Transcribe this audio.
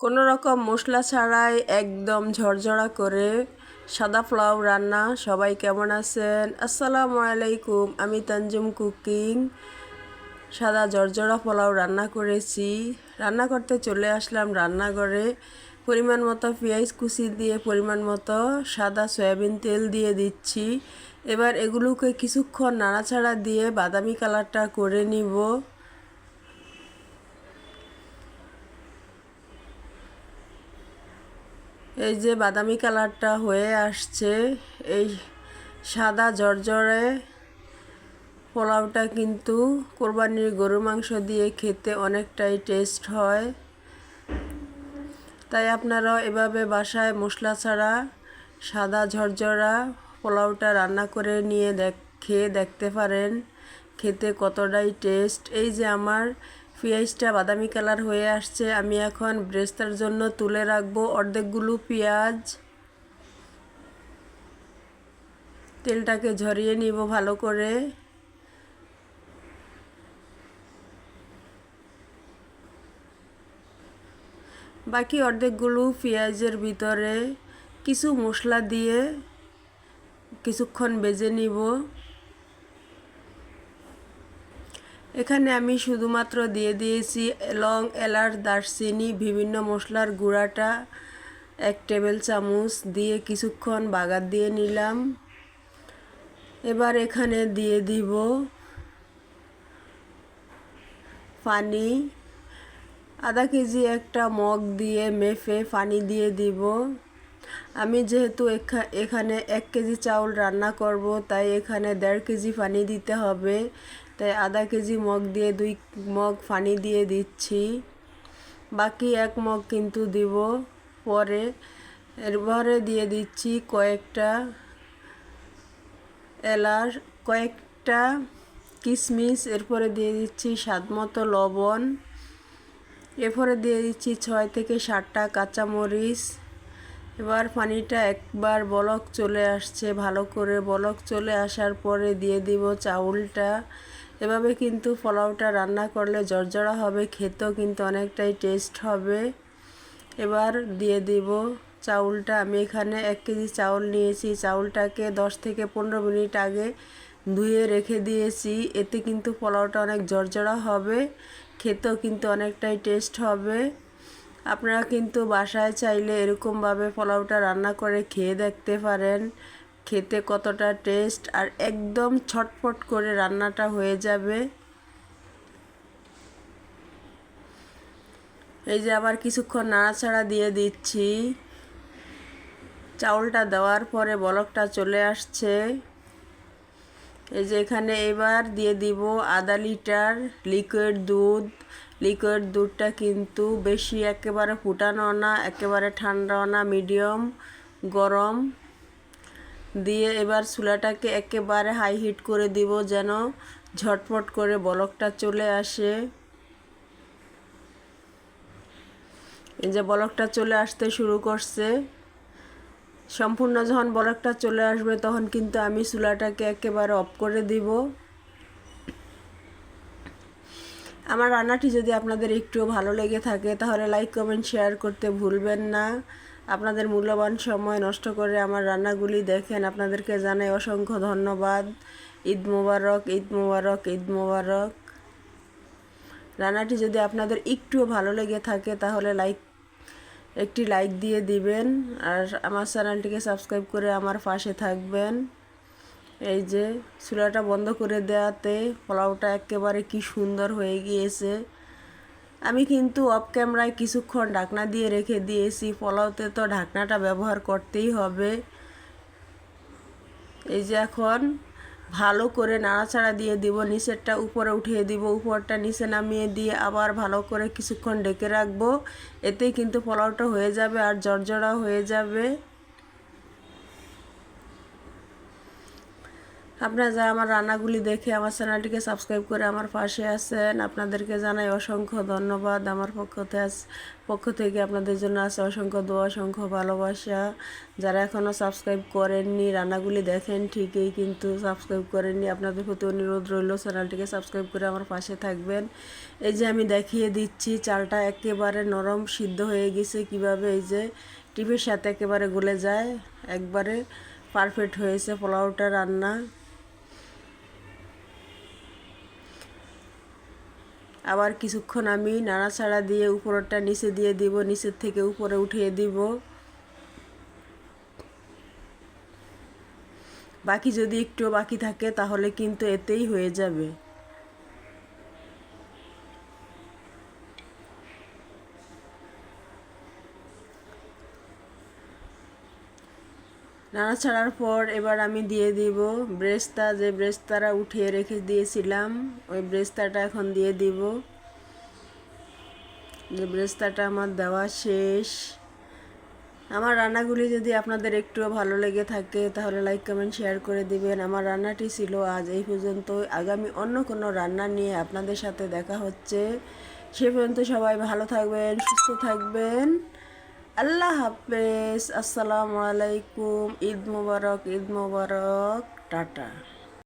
কোনো রকম মশলা ছাড়াই একদম ঝরঝরা করে সাদা পোলাও রান্না। সবাই কেমন আছেন? আসসালামু আলাইকুম। আমি তানজুম কুকিং সাদা ঝরঝরা পোলাও রান্না করেছি। রান্না করতে চলে আসলাম রান্নাঘরে। পরিমাণ মতো পেঁয়াজ কুচি দিয়ে পরিমাণ মতো সাদা সয়াবিন তেল দিয়ে দিচ্ছি। এবার এগুলোকে কিছুক্ষণ নাড়াচাড়া দিয়ে বাদামি কালারটা করে নিব। এই যে বাদামি কালারটা হয়ে আসছে। এই সাদা ঝরঝরে পোলাওটা কিন্তু কোরবানির গরুর মাংস দিয়ে খেতে অনেকটাই টেস্ট হয়। তাই আপনারাও এভাবে বাসায় মশলা ছাড়া সাদা ঝরঝরা পোলাওটা রান্না করে নিয়ে খেয়ে দেখতে পারেন, খেতে কতটাই টেস্ট। এই যে আমার পেঁয়াজটা বাদামি কালার হয়ে আসছে, আমি এখন ব্রেস্তার জন্য তুলে রাখবো অর্ধেকগুলো পেঁয়াজ। তেলটাকে ঝরিয়ে নিব ভালো করে। বাকি অর্ধেকগুলো পেঁয়াজের ভিতরে কিছু মশলা দিয়ে কিছুক্ষণ ভেজে নিব। এখানে আমি শুধুমাত্র দিয়ে দিয়েছি লং, এলাচ, দারচিনি, বিভিন্ন মশলার গুঁড়াটা 1 টেবিল চামচ দিয়ে কিছুক্ষণ বাগার দিয়ে নিলাম। এবার এখানে দিয়ে দিব পানি। আধা কেজি একটা মগ দিয়ে মেপে পানি দিয়ে দিব। আমি যেহেতু এখানে 1 কেজি চাউল রান্না করব, তাই এখানে 1.5 কেজি পানি দিতে হবে। তাই আধা কেজি মগ দিয়ে 2 মগ পানি দিয়ে দিচ্ছি। বাকি 1 মগ কিন্তু দিব পরে। এরপরে দিয়ে দিচ্ছি কয়েকটা এলাচ, কয়েকটা কিশমিশ, এরপরে দিয়ে দিচ্ছি স্বাদমতো লবণ, এরপরে দিয়ে দিচ্ছি 6 থেকে 7টা কাঁচামরিচ। এবার পানিটা একবার বলক চলে আসছে, ভালো করে বলক চলে আসার পরে দিয়ে দিব চাউলটা। এভাবে কিন্তু পোলাওটা রান্না করলে ঝরঝরা হবে, খেতেও কিন্তু অনেকটাই টেস্ট হবে। এবার দিয়ে দিব চাউলটা। আমি এখানে 1 কেজি চাউল নিয়েছি। চাউলটাকে 10 থেকে 15 মিনিট আগে ধুয়ে রেখে দিয়েছি। এতে কিন্তু পোলাওটা অনেক ঝরঝরা হবে, খেতেও কিন্তু অনেকটাই টেস্ট হবে। আপনারা কিন্তু বাসায় চাইলে এরকমভাবে পোলাওটা রান্না করে খেয়ে দেখতে পারেন, খেতে কতটা টেস্ট আর একদম ছটফট করে রান্নাটা হয়ে যাবে। এই যে আবার কিছুক্ষণ নাড়াচাড়া দিয়ে দিচ্ছি। চাউলটা দেওয়ার পরে বলকটা চলে আসছে। এই যে এখানে এবার দিয়ে দিব আধা লিটার লিকুইড দুধ। লিকুইড দুধটা কিন্তু বেশি একেবারে ফুটানো না, একেবারে ঠান্ডাও না, মিডিয়াম গরম দিয়ে এবার চুলাটাকে একেবারে হাই হিট করে দিব যেন ঝটপট করে বলকটা চলে আসে। এই যে বলকটা চলে আসতে শুরু করছে। সম্পূর্ণ যখন বলকটা চলে আসবে তখন কিন্তু আমি চুলাটাকে একেবারে অফ করে দিব। আমার রান্নাটি যদি আপনাদের একটু ভালো লেগে থাকে তাহলে লাইক, কমেন্ট, শেয়ার করতে ভুলবেন না। আপনাদের মূল্যবান সময় নষ্ট করে আমার রান্নাগুলি দেখেন, আপনাদেরকে জানাই অসংখ্য ধন্যবাদ। ঈদ মোবারক, ঈদ মোবারক, ঈদ মোবারক। রান্নাটি যদি আপনাদের একটু ভালো লেগে থাকে তাহলে একটি লাইক দিয়ে দিবেন আর আমার চ্যানেলটিকে সাবস্ক্রাইব করে আমার পাশে থাকবেন। এই যে চুলাটা বন্ধ করে দেওয়াতে পোলাওটা একেবারে কি সুন্দর হয়ে গিয়েছে। আমি কিন্তু অফ ক্যামেরায় কিছুক্ষণ ঢাকনা দিয়ে রেখে দিয়েছি, পোলাওতে তো ঢাকনাটা ব্যবহার করতেই হবে। এই যে এখন ভালো করে নাড়াচাড়া দিয়ে দিব, নিচেরটা উপরে উঠিয়ে দিব, উপরটা নিচে নামিয়ে দিয়ে আবার ভালো করে কিছুক্ষণ ঢেকে রাখবো। এতেই কিন্তু পোলাওটা হয়ে যাবে আর ঝরঝরা হয়ে যাবে। আপনারা যারা আমার রান্নাগুলি দেখে আমার চ্যানেলটিকে সাবস্ক্রাইব করে আমার পাশে আছেন, আপনাদেরকে জানাই অসংখ্য ধন্যবাদ। আমার পক্ষ থেকে আপনাদের জন্য আছে অসংখ্য দোয়া, অসংখ্য ভালোবাসা। যারা এখনও সাবস্ক্রাইব করেননি, রান্নাগুলি দেখেন ঠিকই কিন্তু সাবস্ক্রাইব করেননি, আপনাদের প্রতি অনুরোধ রইল চ্যানেলটিকে সাবস্ক্রাইব করে আমার পাশে থাকবেন। এই যে আমি দেখিয়ে দিচ্ছি চালটা একেবারে নরম সিদ্ধ হয়ে গেছে কিভাবে, এই যে টিপের সাথে একেবারে গলে যায়, একবারে পারফেক্ট হয়েছে পোলাওটা রান্না। আবার কিছুক্ষণ আমি নাড়াচাড়া দিয়ে উপরটা নিচে দিয়ে দিব, নিচের থেকে উপরে উঠিয়ে দিব। বাকি যদি একটু বাকি থাকে তাহলে কিন্তু এতেই হয়ে যাবে। নাড়াচাড়ার পর এবার আমি দিয়ে দিব ব্রেস্তা, যে ব্রেস্তাটা উঠিয়ে রেখে দিয়েছিলাম ওই ব্রেস্তাটা এখন দিয়ে দিব। যে ব্রেস্তাটা আমার দেওয়া শেষ। আমার রান্নাগুলি যদি আপনাদের একটুও ভালো লেগে থাকে তাহলে লাইক কমেন্ট শেয়ার করে দিবেন। আমার রান্নাটি ছিল আজ এই পর্যন্ত। আগামী অন্য কোনো রান্না নিয়ে আপনাদের সাথে দেখা হচ্ছে। সে পর্যন্ত সবাই ভালো থাকবেন, সুস্থ থাকবেন। আল্লাহ হাফেজ। আসসালামু আলাইকুম। ঈদ মোবারক, ঈদ মোবারক। টাটা।